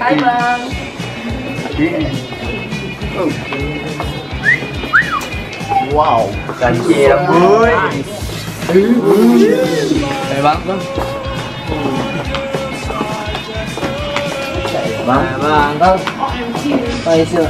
Hai bang. Wow, cantik lah boy. Hai bang. Bang. Aisyah.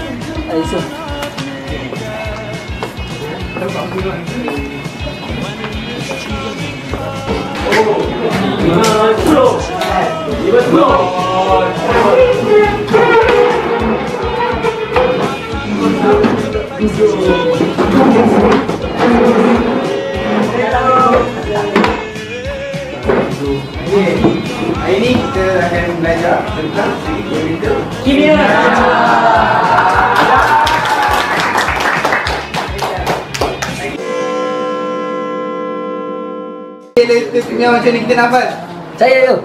Hari ni kita akan belajar tentang Kimia. Kita macam ni kita nak hafal. Saya tu.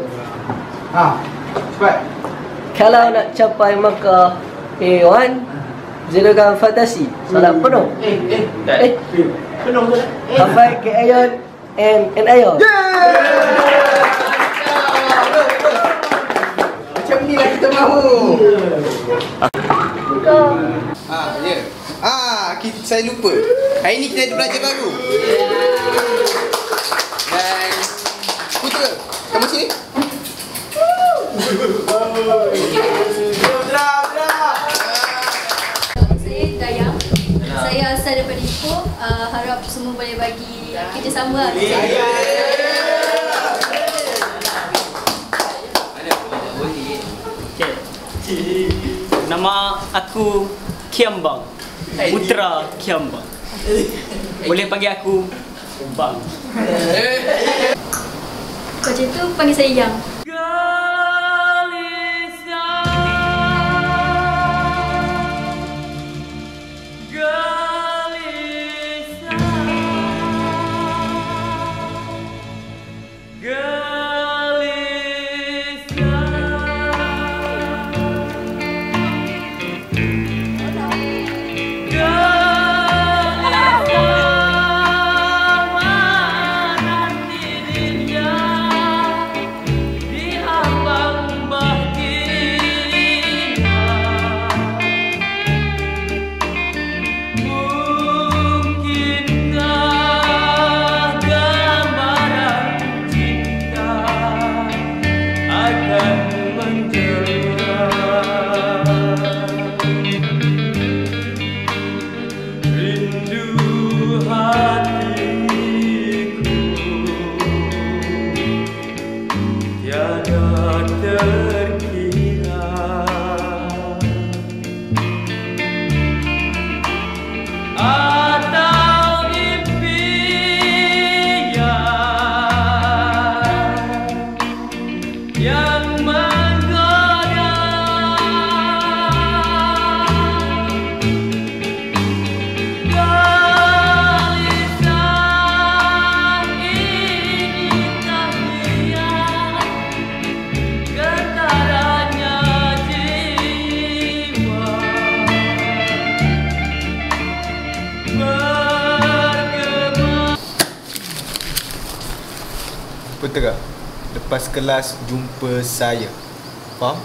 Cepat. Kalau nak capai Makkah A1, silakan fantasi. Salah penuh. Penuh tu. Sampai ke Ayon and Ayon. Macam ni lah kita mahu. Saya lupa. Hari ni kita ada belajar baru. Dan Putra, kamu sini? Saya Dayang. Saya asal daripada Ipoh. Harap semua boleh bagi kerjasama. Nama aku Kiambang, Putra Kiambang. Boleh panggil aku Bang. Kau macam tu panggil saya Yang. Putra, lepas kelas jumpa saya. Faham? Tak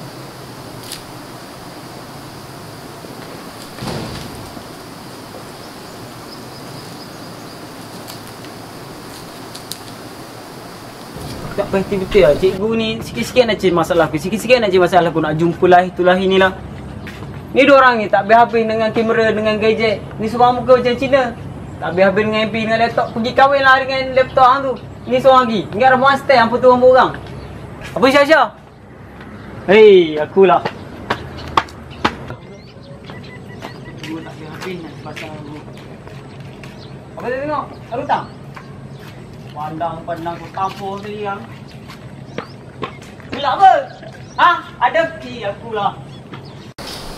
pasti betul lah. Cikgu ni sikit-sikit nak cari masalah aku. Sikit-sikit nak cari masalah aku. Nak jumpa lah, itulah, inilah. Ni diorang ni tak habis-habis dengan kamera, dengan gadget. Ni seorang muka macam Cina. Tak habis-habis dengan MP, dengan laptop. Pergi kahwin lah dengan laptop hang tu. Ni seorang lagi. Ingat ada monster yang apa tu orang. Apa Syasha? Hei, akulah. Aku tak habis-habis nak pasang aku. Apa dia tengok? Ada hutang? Pandang-pandang aku tampur tadi yang. Gila apa? Ha? Hadapi akulah.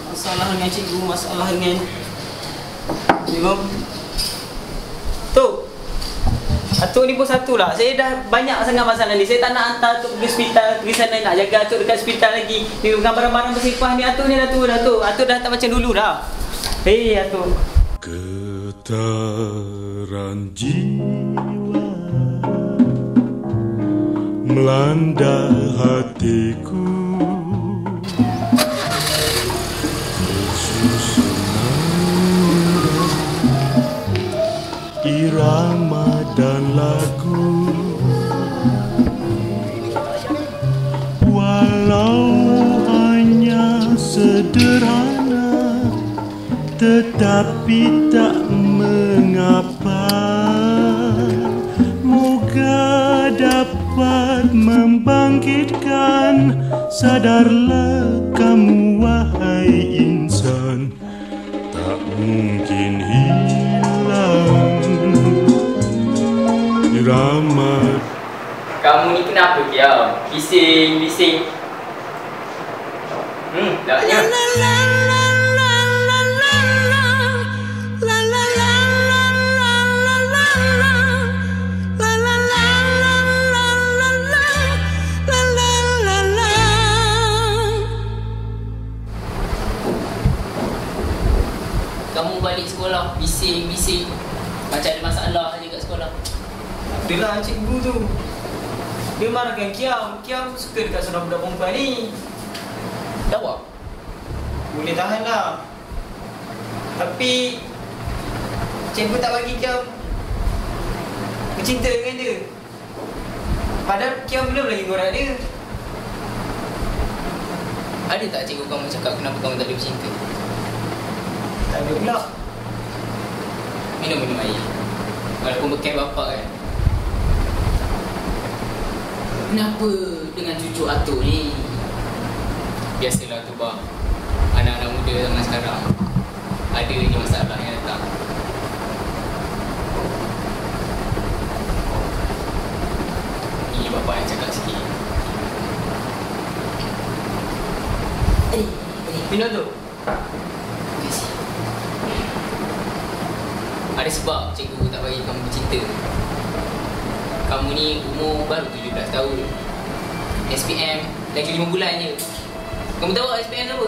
Masalah dengan cikgu, masalah dengan cikgu. Tu. Atuk ni pun satu lah. Saya dah banyak sangat masalah ni. Saya tak nak hantar Atuk pergi hospital, pergi sana nak jaga Atuk dekat hospital lagi. Ni dengan barang-barang bersifah ni Atuk ni dah tua dah tu. Atuk dah tak macam dulu dah. Hei Atuk. Getaran jiwa melanda hatiku, irama dan lagu, walau hanya sederhana, tetapi tak mengapa. Moga dapat membangkitkan, sadarlah kamu wahai insan, tak mungkin hilang irama. Kamu ni kenapa Kiam? Bising. Taknya. Kamu balik sekolah, bising. Macam ada masalah saja kat sekolah. Adalah cikgu tu. Dia marahkan Kiam. Kiam suka dekat seorang budak perempuan ni. Dah buat? Boleh tahan lah. Tapi cikgu tak bagi Kiam bercinta dengan dia. Padahal Kiam belum lagi ngorak dia. Ada tak cikgu kamu cakap kenapa kamu tak ada bercinta? Tak ada pula. Minum air. Walaupun bekas bapak kan. Kenapa dengan cucu Atuk ni? Biasalah tu bang. Anak-anak muda zaman sekarang ada lagi masalah yang datang. Ni bapak yang cakap sikit. Minum tu. Terima kasih. Ada sebab cikgu tak bagi kamu bercinta. Kamu ni umur baru 17 tahun. SPM lagi 5 bulan je. Kamu tahu SPM apa?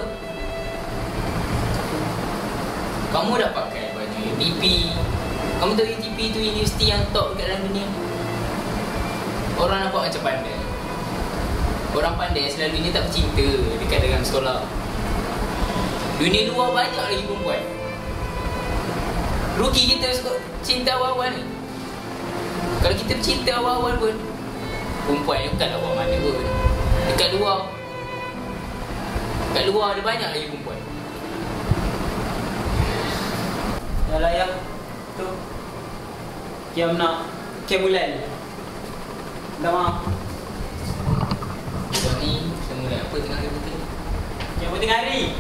Kamu dah pakai baju UTP. Kamu tahu UTP tu universiti yang top dekat dalam dunia. Orang nampak macam pandai. Orang pandai selalunya tak bercinta dekat dalam sekolah. Dunia luar banyak lagi perempuan. Rugi kita cinta awal-awal ni. Kalau kita bercinta awal-awal pun, perempuan ni bukanlah awal mana pun. Dekat luar ada banyak lagi perempuan. Yalah yang tu Kiam nak Kemulan. Dah maaf. Sebab ni semula apa tengah hari betul. Yang penting hari.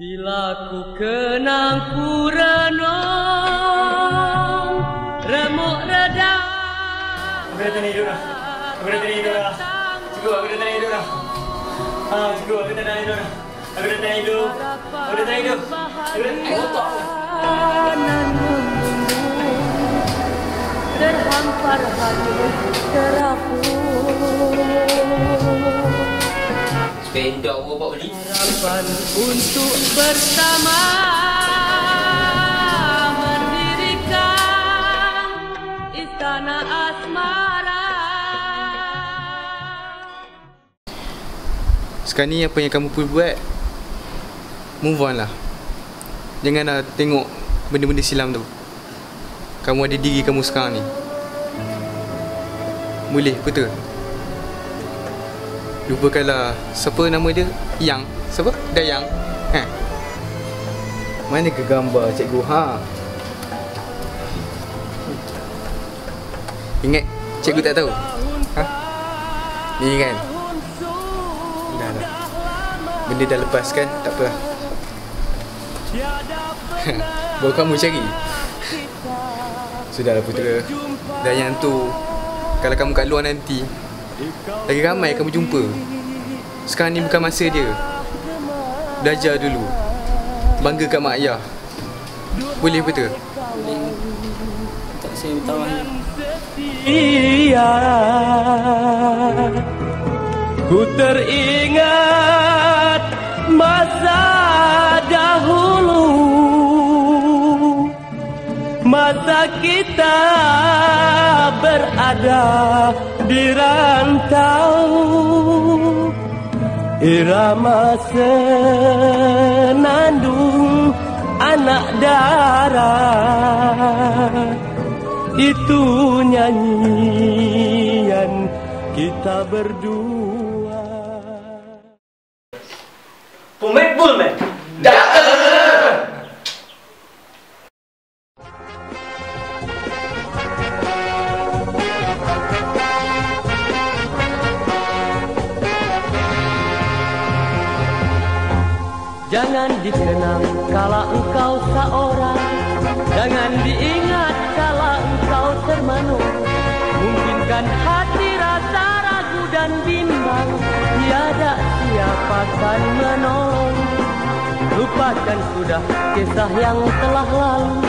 Bila ku kenang ku renung remuk redang. Aku dah tak nak hidup dah. Cikgu, aku dah tak nak hidup dah. Cikgu, aku dah tak nak hidup dah. Aku dah tak nak hidup. Terhampar hati terapung. Sepeda aku bawa beli. Harapan untuk bersama mendirikan istana asmara. Sekarang ni apa yang kamu perlu buat, move on lah. Janganlah tengok benda-benda silam tu. Kamu ada diri kamu sekarang ni. Boleh, betul. Lupakanlah siapa nama dia? Yang. Siapa? Dayang. Mana ke gambar cikgu? Ingat cikgu tak tahu? Ni kan. Benda dah lepas kan, tak apalah. Baru kamu cari. Sudahlah putera. Dan yang tu, kalau kamu kat luar nanti, lagi ramai kamu jumpa. Sekarang ni bukan masa dia. Belajar dulu. Banggakan mak ayah. Boleh putera? Tak saya bertawar. Iya, ku teringat masa dahulu, masa kita berada di rantau, irama senandung anak darah. Itu nyanyian kita berdua. Pemain Bullman. Jangan dikenang kala engkau seorang, jangan diingat kala engkau termenung. Mungkinkan hati rasa ragu dan bimbang, tiada siapa kan menolong. Lupakan sudah kisah yang telah lalu,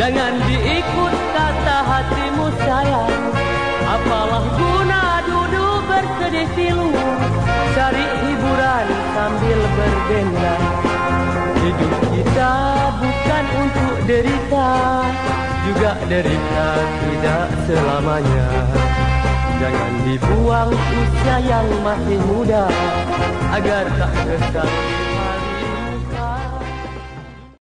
jangan diikut kata hatimu sayang. Apalah guna duduk bersedih pilu, cari hiburan sambil berdendang. Hidup kita bukan untuk derita, juga derita tidak selamanya. Jangan dibuang usia yang masih muda, agar tak kesal